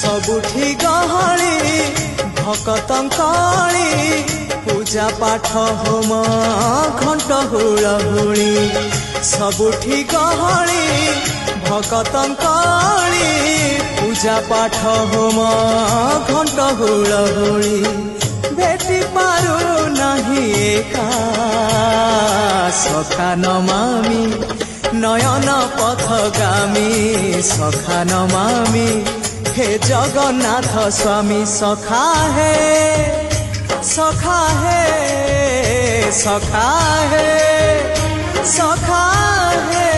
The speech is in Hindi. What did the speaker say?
सबुठी गहली भकतंकली पूजा पाठ होम घंट हुलहुली सबुठी गहली भकतंकली पूजा पाठ होम घंट हुलहुली भेटी पारु नहीं एका सखा नमामि नयन पथगामी सखा नमामि हे जगन्नाथ स्वामी सखा है सखा है सखा है सखा है